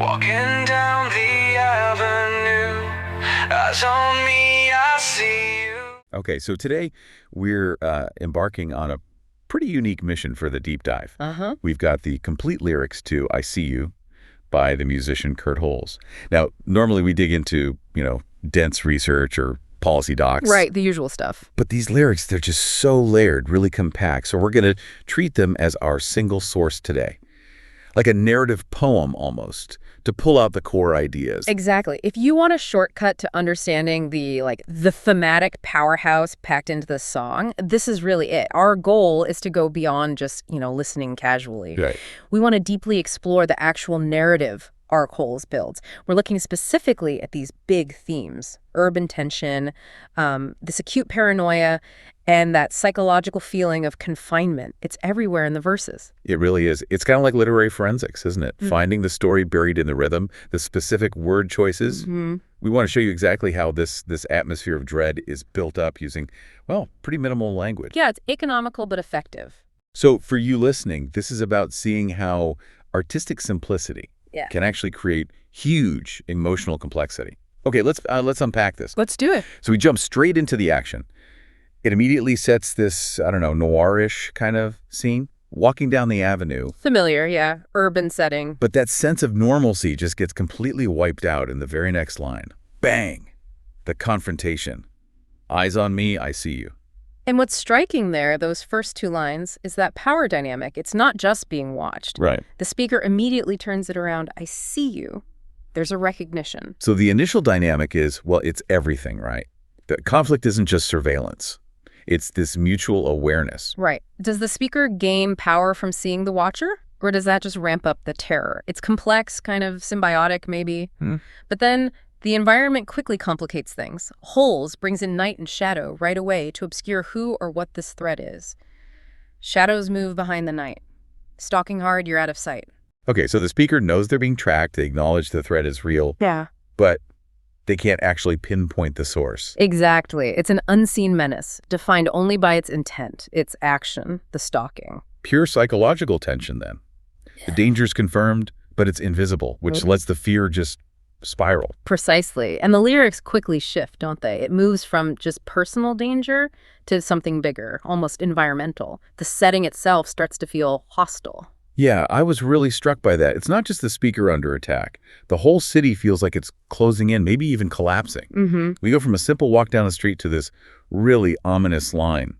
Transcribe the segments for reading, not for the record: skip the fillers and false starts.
Walking down the avenue, eyes on me, I see you. Okay, so today we're embarking on a pretty unique mission for the deep dive. We've got the complete lyrics to I See You by the musician Kurt Holes. Now, normally we dig into, dense research or policy docs. Right, the usual stuff. But these lyrics, they're just so layered, really compact. So we're going to treat them as our single source today. Like a narrative poem almost, to pull out the core ideas. Exactly. If you want a shortcut to understanding the thematic powerhouse packed into the song, this is really it. Our goal is to go beyond just, listening casually. Right. We want to deeply explore the actual narrative arc Holes builds. We're looking specifically at these big themes: urban tension, this acute paranoia, and that psychological feeling of confinement. It's everywhere in the verses. It really is. It's kind of like literary forensics, isn't it? Finding the story buried in the rhythm, the specific word choices. We want to show you exactly how this atmosphere of dread is built up using, pretty minimal language. Yeah, it's economical but effective. So for you listening, this is about seeing how artistic simplicity can actually create huge emotional complexity. Okay, let's unpack this. Let's do it. So we jump straight into the action. It immediately sets this, noirish kind of scene, walking down the avenue. Familiar, yeah. Urban setting. But that sense of normalcy just gets completely wiped out in the very next line. Bang! The confrontation. Eyes on me, I see you. And what's striking there, those first two lines, is that power dynamic. It's not just being watched. Right. The speaker immediately turns it around. I see you. There's a recognition. So the initial dynamic is, it's everything, right? The conflict isn't just surveillance. It's this mutual awareness. Right. Does the speaker gain power from seeing the watcher? Or does that just ramp up the terror? It's complex, kind of symbiotic, maybe. But then the environment quickly complicates things. Holes brings in night and shadow right away to obscure who or what this threat is. Shadows move behind the night. Stalking hard, you're out of sight. Okay, so the speaker knows they're being tracked. They acknowledge the threat is real. Yeah. But they can't actually pinpoint the source. Exactly. It's an unseen menace, defined only by its intent, its action, the stalking. Pure psychological tension, then. The danger's confirmed, but it's invisible, which lets the fear just spiral. Precisely. And the lyrics quickly shift, don't they? It moves from just personal danger to something bigger, almost environmental. The setting itself starts to feel hostile. Yeah, I was really struck by that. It's not just the speaker under attack. The whole city feels like it's closing in, maybe even collapsing. We go from a simple walk down the street to this really ominous line.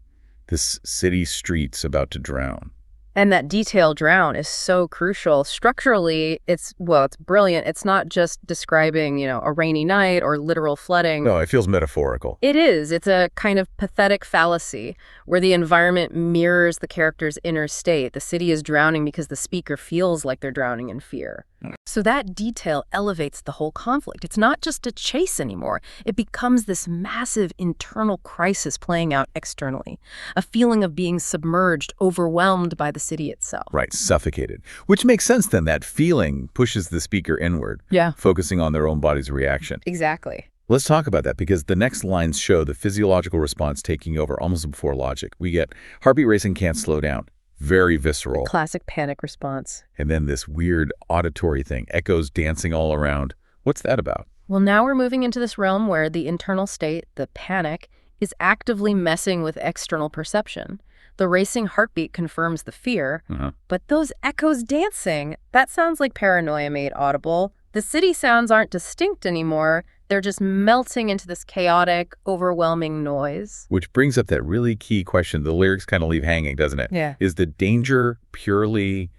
This city street's about to drown. And that detail drown is so crucial. Structurally, it's brilliant. It's not just describing, a rainy night or literal flooding. No, it feels metaphorical. It is. It's a kind of pathetic fallacy where the environment mirrors the character's inner state. The city is drowning because the speaker feels like they're drowning in fear. So that detail elevates the whole conflict. It's not just a chase anymore. It becomes this massive internal crisis playing out externally, a feeling of being submerged, overwhelmed by the city itself. Right, suffocated. Which makes sense then. That feeling pushes the speaker inward, focusing on their own body's reaction. Exactly. Let's talk about that, because the next lines show the physiological response taking over almost before logic. We get heartbeat racing, can't slow down. Very visceral. Classic panic response. And then this weird auditory thing, echoes dancing all around. What's that about? Well, now we're moving into this realm where the internal state, the panic, is actively messing with external perception. The racing heartbeat confirms the fear, but those echoes dancing, that sounds like paranoia made audible. The city sounds aren't distinct anymore. They're just melting into this chaotic, overwhelming noise. Which brings up that really key question the lyrics kind of leave hanging, doesn't it? Yeah. Is the danger purely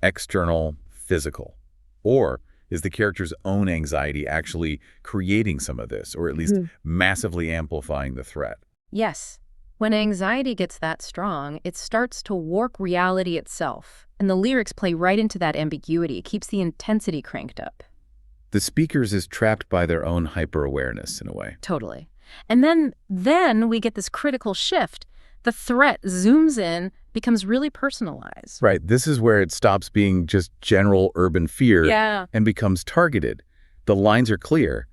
external, physical? Or is the character's own anxiety actually creating some of this, or at least massively amplifying the threat? Yes. When anxiety gets that strong, it starts to warp reality itself. And the lyrics play right into that ambiguity. It keeps the intensity cranked up. The speakers is trapped by their own hyper-awareness in a way. Totally. And then we get this critical shift. The threat zooms in, becomes really personalized. Right. This is where it stops being just general urban fear and becomes targeted. The lines are clear.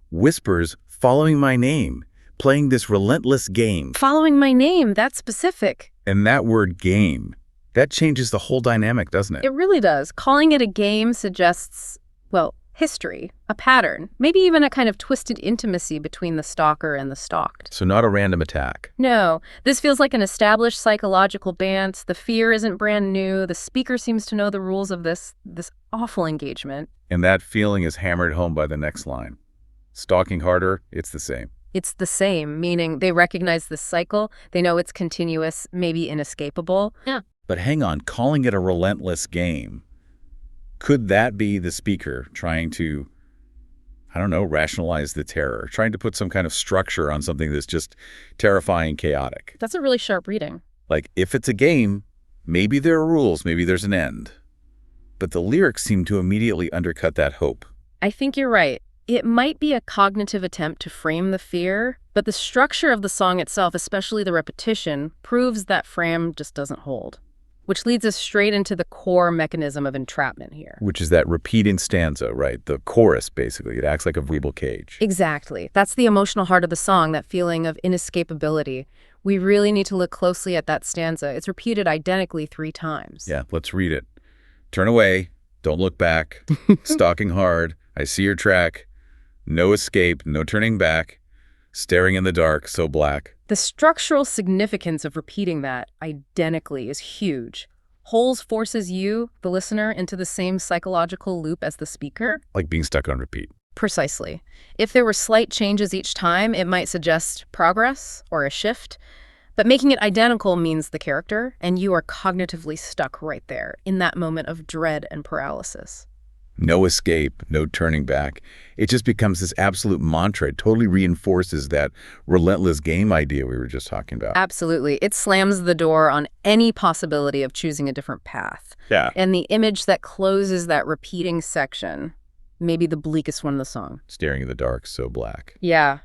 Whispers following my name, playing this relentless game. Following my name, that's specific. And that word game, that changes the whole dynamic, doesn't it? It really does. Calling it a game suggests Well, history, a pattern, maybe even a kind of twisted intimacy between the stalker and the stalked. So not a random attack. No, this feels like an established psychological dance. The fear isn't brand new. The speaker seems to know the rules of this awful engagement. And that feeling is hammered home by the next line. Stalking harder, it's the same. It's the same, meaning they recognize the cycle, they know it's continuous, maybe inescapable. Yeah. But hang on, calling it a relentless game, could that be the speaker trying to, I don't know, rationalize the terror, trying to put some kind of structure on something that's just terrifying, chaotic? That's a really sharp reading. Like, if it's a game, maybe there are rules, maybe there's an end. But the lyrics seem to immediately undercut that hope. I think you're right. It might be a cognitive attempt to frame the fear, but the structure of the song itself, especially the repetition, proves that frame just doesn't hold. Which leads us straight into the core mechanism of entrapment here. Which is that repeating stanza, right? The chorus, basically. It acts like a verbal cage. Exactly. That's the emotional heart of the song, that feeling of inescapability. We really need to look closely at that stanza. It's repeated identically 3 times. Yeah, let's read it. Turn away, don't look back, stalking hard, I see your track, no escape, no turning back, staring in the dark, so black. The structural significance of repeating that identically is huge. Holes forces you, the listener, into the same psychological loop as the speaker. Like being stuck on repeat. Precisely. If there were slight changes each time, it might suggest progress or a shift. But making it identical means the character, and you are cognitively stuck right there, in that moment of dread and paralysis. No escape, no turning back. It just becomes this absolute mantra. It totally reinforces that relentless game idea we were just talking about. Absolutely. It slams the door on any possibility of choosing a different path. Yeah. And the image that closes that repeating section, maybe the bleakest one in the song. Staring in the dark, so black. Yeah.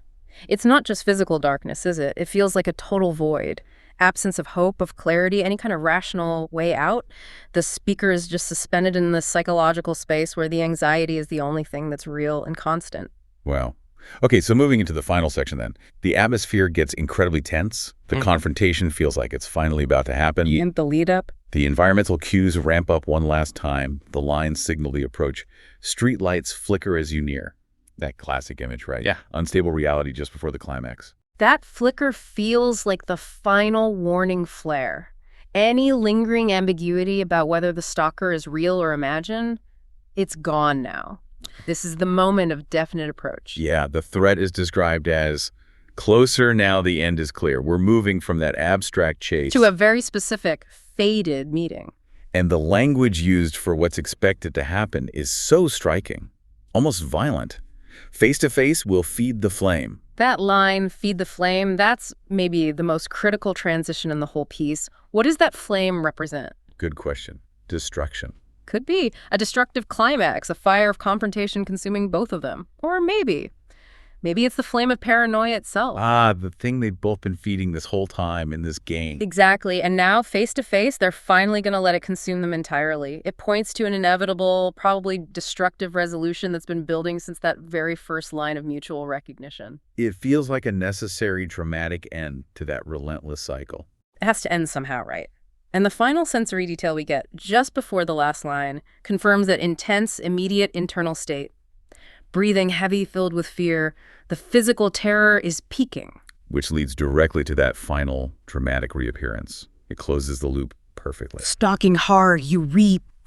It's not just physical darkness, is it? It feels like a total void. Absence of hope, of clarity, any kind of rational way out. The speaker is just suspended in this psychological space where the anxiety is the only thing that's real and constant. Wow. Okay, so moving into the final section then. The atmosphere gets incredibly tense. The confrontation feels like it's finally about to happen. And the lead up? The environmental cues ramp up one last time. The lines signal the approach. Street lights flicker as you near. That classic image, right? Yeah. Unstable reality just before the climax. That flicker feels like the final warning flare. Any lingering ambiguity about whether the stalker is real or imagined, it's gone now. This is the moment of definite approach. Yeah, the threat is described as closer, now the end is clear. We're moving from that abstract chase to a very specific, fated meeting. And the language used for what's expected to happen is so striking, almost violent. Face to face will feed the flame. That line, feed the flame, that's maybe the most critical transition in the whole piece. What does that flame represent? Good question. Destruction. Could be a destructive climax, a fire of confrontation consuming both of them. Or maybe it's the flame of paranoia itself. Ah, the thing they've both been feeding this whole time in this game. Exactly. And now, face to face, they're finally going to let it consume them entirely. It points to an inevitable, probably destructive resolution that's been building since that very first line of mutual recognition. It feels like a necessary, dramatic end to that relentless cycle. It has to end somehow, right? And the final sensory detail we get just before the last line confirms that intense, immediate internal state. Breathing heavy, filled with fear, the physical terror is peaking. Which leads directly to that final dramatic reappearance. It closes the loop perfectly. Stalking hard, you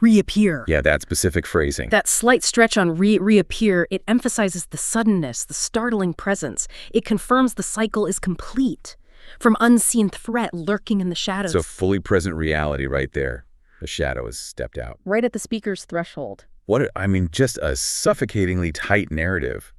reappear. Yeah, that specific phrasing. That slight stretch on reappear, it emphasizes the suddenness, the startling presence. It confirms the cycle is complete. From unseen threat lurking in the shadows. It's a fully present reality right there. The shadow has stepped out. Right at the speaker's threshold. Just a suffocatingly tight narrative.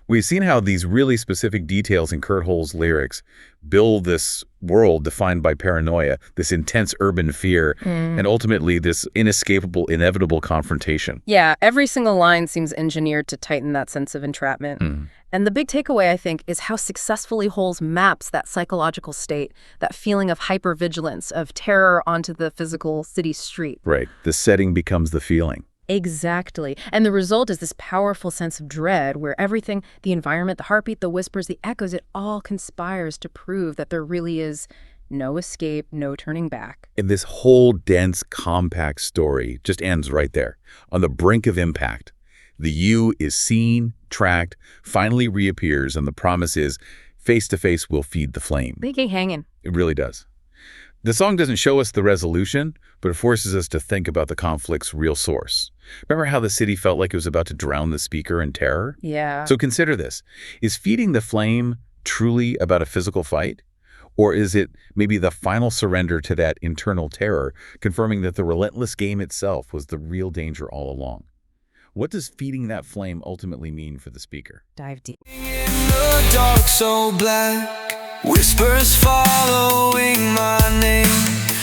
We've seen how these really specific details in Kurt Hull's lyrics build this world defined by paranoia, this intense urban fear, and ultimately this inescapable, inevitable confrontation. Yeah, every single line seems engineered to tighten that sense of entrapment. And the big takeaway, I think, is how successfully Hull's maps that psychological state, that feeling of hypervigilance, of terror onto the physical city street. Right. The setting becomes the feeling. Exactly. And the result is this powerful sense of dread where everything, the environment, the heartbeat, the whispers, the echoes, it all conspires to prove that there really is no escape, no turning back. And this whole dense, compact story just ends right there, on the brink of impact. The you is seen, tracked, finally reappears, and the promise is face-to-face will feed the flame. They get hanging. It really does. The song doesn't show us the resolution, but it forces us to think about the conflict's real source. Remember how the city felt like it was about to drown the speaker in terror? Yeah. So consider this. Is feeding the flame truly about a physical fight? Or is it maybe the final surrender to that internal terror, confirming that the relentless game itself was the real danger all along? What does feeding that flame ultimately mean for the speaker? Dive deep. In the dark so black, whispers following my name.